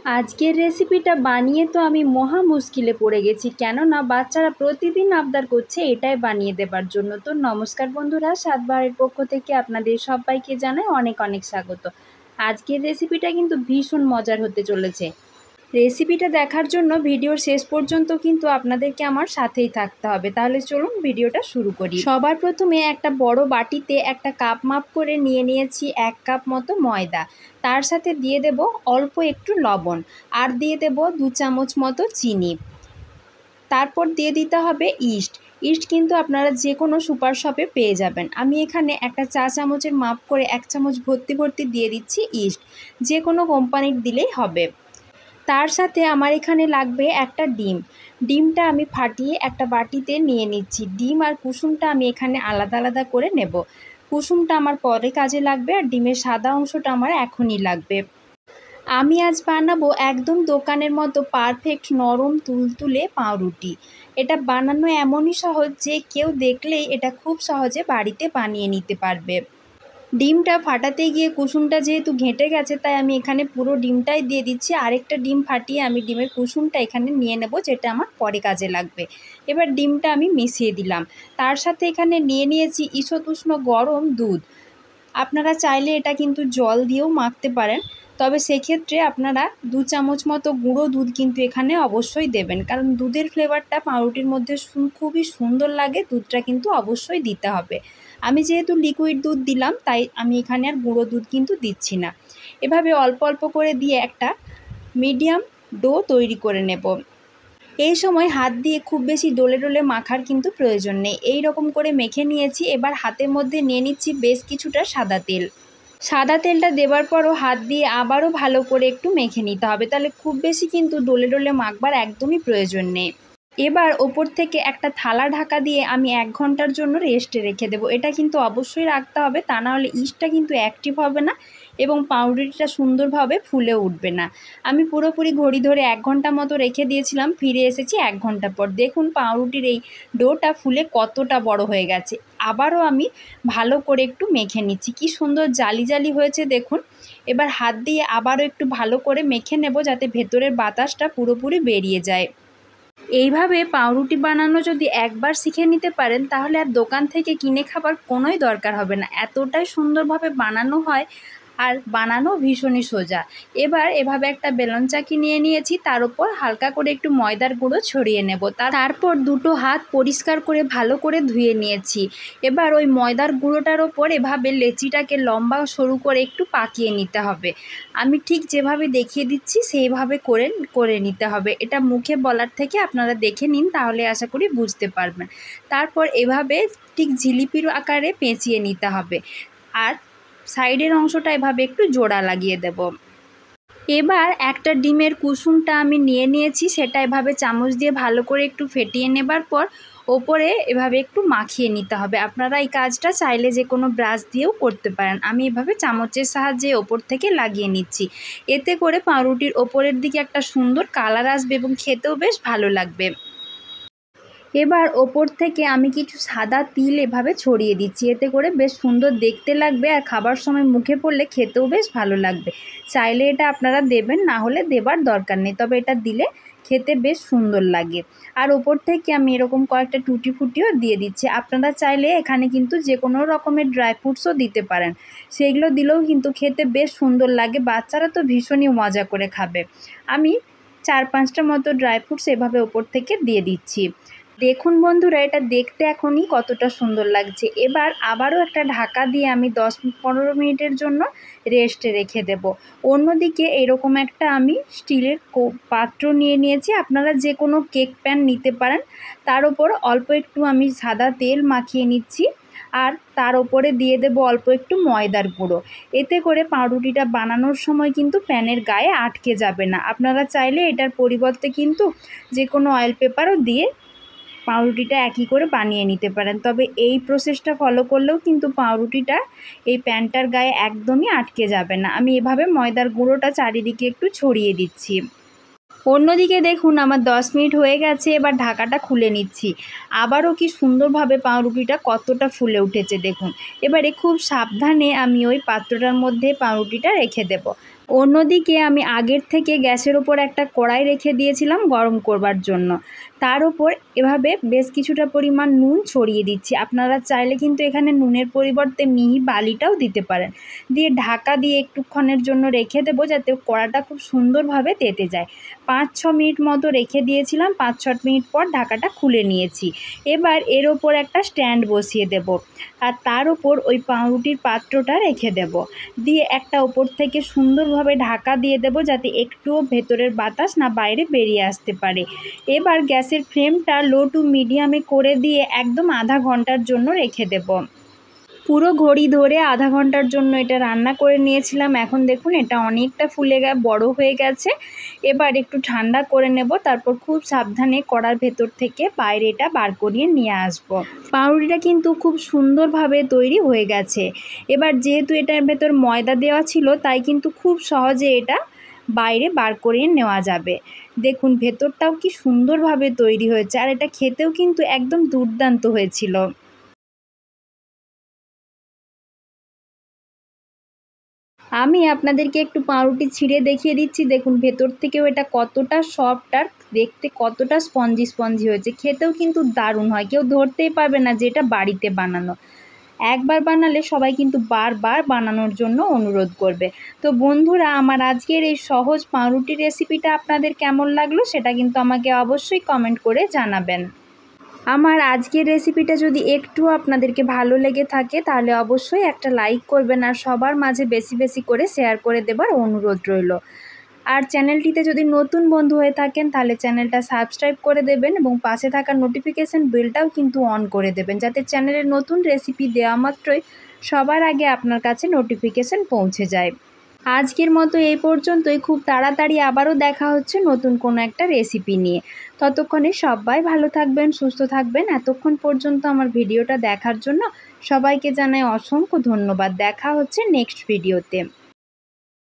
আজকের রেসিপিটা বানিয়ে তো আমি মহা মুশকিলে পড়ে গেছি, কেননা বাচ্চারা প্রতিদিন আবদার করছে এটাই বানিয়ে দেবার জন্য। তো নমস্কার বন্ধুরা, স্বাদবাহারের পক্ষ থেকে আপনাদের সবাইকে জানাই অনেক অনেক স্বাগত। আজকের রেসিপিটা কিন্তু ভীষণ মজার হতে চলেছে। রেসিপিটা দেখার জন্য ভিডিওর শেষ পর্যন্ত কিন্তু আপনাদেরকে আমার সাথেই থাকতে হবে। তাহলে চলুন ভিডিওটা শুরু করি। সবার প্রথমে একটা বড় বাটিতে একটা কাপ মাপ করে নিয়ে নিয়েছি 1 কাপ মতো ময়দা। তার সাথে দিয়ে দেব অল্প একটু লবণ, আর দিয়ে দেব 2 চামচ মতো চিনি। তারপর দিয়ে দিতে হবে ইস্ট। ইস্ট কিন্তু আপনারা যে কোনো সুপার শপে পেয়ে যাবেন। আমি এখানে একটা চা চামচের মাপ করে 1 চামচ ভর্তি ভর্তি দিয়ে দিচ্ছি ইস্ট। যে কোনো কোম্পানির দিলেই হবে। তার সাথে আমার এখানে লাগবে একটা ডিম। ডিমটা আমি ফাটিয়ে একটা বাটিতে নিয়ে নিচ্ছি। ডিম আর কুসুমটা আমি এখানে আলাদা আলাদা করে নেব। কুসুমটা আমার পরে কাজে লাগবে, আর ডিমের সাদা অংশটা আমার এখনই লাগবে। আমি আজ বানাবো একদম দোকানের মতো পারফেক্ট নরম তুলতুলে পাউরুটি। এটা বানানো এমনই সহজ যে কেউ দেখলেই এটা খুব সহজে বাড়িতে বানিয়ে নিতে পারবে। ডিমটা ফাটাতে গিয়ে কুসুমটা যেহেতু ঘেঁটে গেছে, তাই আমি এখানে পুরো ডিমটাই দিয়ে দিচ্ছি। আরেকটা ডিম ফাটিয়ে আমি ডিমের কুসুমটা এখানে নিয়ে নেব, যেটা আমার পরে কাজে লাগবে। এবার ডিমটা আমি মিশিয়ে দিলাম। তার সাথে এখানে নিয়ে নিয়েছি ঈষৎউষ্ণ গরম দুধ। আপনারা চাইলে এটা কিন্তু জল দিয়েও মাখতে পারেন, তবে সেক্ষেত্রে আপনারা 2 চামচ মতো গুঁড়ো দুধ কিন্তু এখানে অবশ্যই দেবেন, কারণ দুধের ফ্লেভারটা পাউরুটির মধ্যে খুবই সুন্দর লাগে। দুধটা কিন্তু অবশ্যই দিতে হবে। আমি যেহেতু লিকুইড দুধ দিলাম, তাই আমি এখানে আর গুঁড়ো দুধ কিন্তু দিচ্ছি না। এভাবে অল্প অল্প করে দিয়ে একটা মিডিয়াম ডো তৈরি করে নেব। এই সময় হাত দিয়ে খুব বেশি ডলে ডলে মাখার কিন্তু প্রয়োজন নেই। এই রকম করে মেখে নিয়েছি। এবার হাতের মধ্যে নিয়ে নিচ্ছি বেশ কিছুটা সাদা তেল। সাদা তেলটা দেওয়ার পরও হাত দিয়ে আবারও ভালো করে একটু মেখে নিতে হবে, তাহলে খুব বেশি কিন্তু ডলে ডলে মাখবার একদমই প্রয়োজন নেই। এবার ওপর থেকে একটা থালা ঢাকা দিয়ে আমি 1 ঘন্টার জন্য রেস্টে রেখে দেবো। এটা কিন্তু অবশ্যই রাখতে হবে, তা না হলে ইস্টটা কিন্তু অ্যাক্টিভ হবে না এবং পাউরুটিটা সুন্দরভাবে ফুলে উঠবে না। আমি পুরোপুরি ঘড়ি ধরে 1 ঘন্টা মতো রেখে দিয়েছিলাম, ফিরে এসেছি 1 ঘন্টা পর। দেখুন পাউরুটির এই ডোটা ফুলে কতটা বড় হয়ে গেছে। আবারও আমি ভালো করে একটু মেখে নিচ্ছি। কি সুন্দর জালি জালি হয়েছে দেখুন। এবার হাত দিয়ে আবারও একটু ভালো করে মেখে নেব, যাতে ভেতরের বাতাসটা পুরোপুরি বেরিয়ে যায়। এইভাবে পাউরুটি বানানো যদি একবার শিখে নিতে পারেন, তাহলে আর দোকান থেকে কিনে খাবার কোনোই দরকার হবে না। এতটাই সুন্দরভাবে বানানো হয়, আর বানানো ভীষণই সোজা। এবার এভাবে একটা বেলন চাকি নিয়ে নিয়েছি, তার উপর হালকা করে একটু ময়দার গুঁড়ো ছড়িয়ে নেব। তারপর দুটো হাত পরিষ্কার করে ভালো করে ধুয়ে নিয়েছি। এবার ওই ময়দার গুঁড়োটার ওপর এভাবে লেচিটাকে লম্বা সরু করে একটু পাকিয়ে নিতে হবে। আমি ঠিক যেভাবে দেখিয়ে দিচ্ছি সেইভাবে করে নিতে হবে। এটা মুখে বলার থেকে আপনারা দেখে নিন, তাহলে আশা করি বুঝতে পারবেন। তারপর এভাবে ঠিক জিলিপির আকারে পেঁচিয়ে নিতে হবে, আর সাইডের অংশটা এভাবে একটু জোড়া লাগিয়ে দেব। এবার একটা ডিমের কুসুমটা আমি নিয়ে নিয়েছি, সেটা এভাবে চামচ দিয়ে ভালো করে একটু ফেটিয়ে নেবার পর ওপরে এভাবে একটু মাখিয়ে নিতে হবে। আপনারা এই কাজটা চাইলে যে কোনো ব্রাশ দিয়েও করতে পারেন। আমি এভাবে চামচের সাহায্যে ওপর থেকে লাগিয়ে নিচ্ছি। এতে করে পাউরুটির ওপরের দিকে একটা সুন্দর কালার আসবে এবং খেতেও বেশ ভালো লাগবে। এবার ওপর থেকে আমি কিছু সাদা তিল এভাবে ছড়িয়ে দিচ্ছি। এতে করে বেশ সুন্দর দেখতে লাগবে, আর খাবার সময় মুখে পড়লে খেতেও বেশ ভালো লাগবে। চাইলে এটা আপনারা দেবেন, না হলে দেবার দরকার নেই, তবে এটা দিলে খেতে বেশ সুন্দর লাগে। আর ওপর থেকে আমি এরকম কয়েকটা টুটি ফুটিও দিয়ে দিচ্ছি। আপনারা চাইলে এখানে কিন্তু যে কোনো রকমের ড্রাই ফ্রুটসও দিতে পারেন, সেগুলো দিলেও কিন্তু খেতে বেশ সুন্দর লাগে। বাচ্চারা তো ভীষণই মজা করে খাবে। আমি 4-5টা মতো ড্রাই ফ্রুটস এভাবে ওপর থেকে দিয়ে দিচ্ছি। দেখুন বন্ধুরা, এটা দেখতে এখনই কতটা সুন্দর লাগছে। এবার আবারও একটা ঢাকা দিয়ে আমি 10-15 মিনিটের জন্য রেস্টে রেখে দেব। অন্যদিকে এরকম একটা আমি স্টিলের পাত্র নিয়ে নিয়েছি। আপনারা যে কোনো কেক প্যান নিতে পারেন। তার উপর অল্প একটু আমি সাদা তেল মাখিয়ে নিচ্ছি, আর তার ওপরে দিয়ে দেব অল্প একটু ময়দার গুঁড়ো। এতে করে পাউরুটিটা বানানোর সময় কিন্তু প্যানের গায়ে আটকে যাবে না। আপনারা চাইলে এটার পরিবর্তে কিন্তু যে কোনো অয়েল পেপারও দিয়ে পাউরুটিটা একই করে বানিয়ে নিতে পারেন, তবে এই প্রসেসটা ফলো করলেও কিন্তু পাউরুটিটা এই প্যানটার গায়ে একদমই আটকে যাবে না। আমি এভাবে ময়দার গুঁড়োটা চারিদিকে একটু ছড়িয়ে দিচ্ছি। অন্যদিকে দেখুন আমার 10 মিনিট হয়ে গেছে। এবার ঢাকাটা খুলে নিচ্ছি। আবারও কি সুন্দরভাবে পাউরুটিটা কতটা ফুলে উঠেছে দেখুন। এবারে খুব সাবধানে আমি ওই পাত্রটার মধ্যে পাউরুটিটা রেখে দেব। অন্যদিকে আমি আগের থেকে গ্যাসের ওপর একটা কড়াই রেখে দিয়েছিলাম গরম করবার জন্য। তার ওপর এভাবে বেশ কিছুটা পরিমাণ নুন ছড়িয়ে দিচ্ছি। আপনারা চাইলে কিন্তু এখানে নুনের পরিবর্তে মিহি বালিটাও দিতে পারেন। দিয়ে ঢাকা দিয়ে একটুক্ষণের জন্য রেখে দেবো, যাতে কড়াটা খুব সুন্দরভাবে তেতে যায়। 5-6 মিনিট মতো রেখে দিয়েছিলাম। 5-6 মিনিট পর ঢাকাটা খুলে নিয়েছি। এবার এর ওপর একটা স্ট্যান্ড বসিয়ে দেব, আর তার ওপর ওই পাউরুটির পাত্রটা রেখে দেব। দিয়ে একটা ওপর থেকে সুন্দরভাবে ঢাকা দিয়ে দেব, যাতে একটুও ভেতরের বাতাস না বাইরে বেরিয়ে আসতে পারে। এবার গ্যাসের ফ্লেমটা লো টু মিডিয়ামে করে দিয়ে একদম আধা ঘন্টার জন্য রেখে দেব। পুরো ঘড়ি ধরে আধা ঘন্টার জন্য এটা রান্না করে নিয়েছিলাম। এখন দেখুন এটা অনেকটা ফুলে বড় হয়ে গেছে। এবার একটু ঠান্ডা করে নেব, তারপর খুব সাবধানে কড়ার ভেতর থেকে বাইরে এটা বার করিয়ে নিয়ে আসব। পাউরুটিটা কিন্তু খুব সুন্দরভাবে তৈরি হয়ে গেছে। এবার যেহেতু এটার ভেতর ময়দা দেওয়া ছিল, তাই কিন্তু খুব সহজে এটা বাইরে বার করিয়ে নেওয়া যাবে। দেখুন ভেতরটাও কি সুন্দরভাবে তৈরি হয়েছে, আর এটা খেতেও কিন্তু একদম দুর্দান্ত হয়েছিল। আমি আপনাদেরকে একটু পাউরুটি ছিঁড়ে দেখিয়ে দিচ্ছি। দেখুন ভেতর থেকেও এটা কতটা সফট আর দেখতে কতটা স্পঞ্জি স্পঞ্জি হয়েছে। খেতেও কিন্তু দারুণ হয়, কেউ ধরতেই পারবে না যে এটা বাড়িতে বানানো। একবার বানালে সবাই কিন্তু বারবার বানানোর জন্য অনুরোধ করবে। তো বন্ধুরা, আমার আজকের এই সহজ পাউরুটি রেসিপিটা আপনাদের কেমন লাগলো সেটা কিন্তু আমাকে অবশ্যই কমেন্ট করে জানাবেন। আমার আজকের রেসিপিটা যদি একটুও আপনাদেরকে ভালো লেগে থাকে, তাহলে অবশ্যই একটা লাইক করবেন, আর সবার মাঝে বেশি বেশি করে শেয়ার করে দেবার অনুরোধ রইল। আর চ্যানেলটিতে যদি নতুন বন্ধু হয়ে থাকেন, তাহলে চ্যানেলটা সাবস্ক্রাইব করে দেবেন এবং পাশে থাকা নোটিফিকেশান বেলটাও কিন্তু অন করে দেবেন, যাতে চ্যানেলের নতুন রেসিপি দেওয়া মাত্রই সবার আগে আপনার কাছে নোটিফিকেশান পৌঁছে যায়। আজকের মতো এই পর্যন্তই। খুব তাড়াতাড়ি আবারও দেখা হচ্ছে নতুন কোনো একটা রেসিপি নিয়ে। ততক্ষণে সবাই ভালো থাকবেন, সুস্থ থাকবেন। এতক্ষণ পর্যন্ত আমার ভিডিওটা দেখার জন্য সবাইকে জানাই অসংখ্য ধন্যবাদ। দেখা হচ্ছে নেক্সট ভিডিওতে।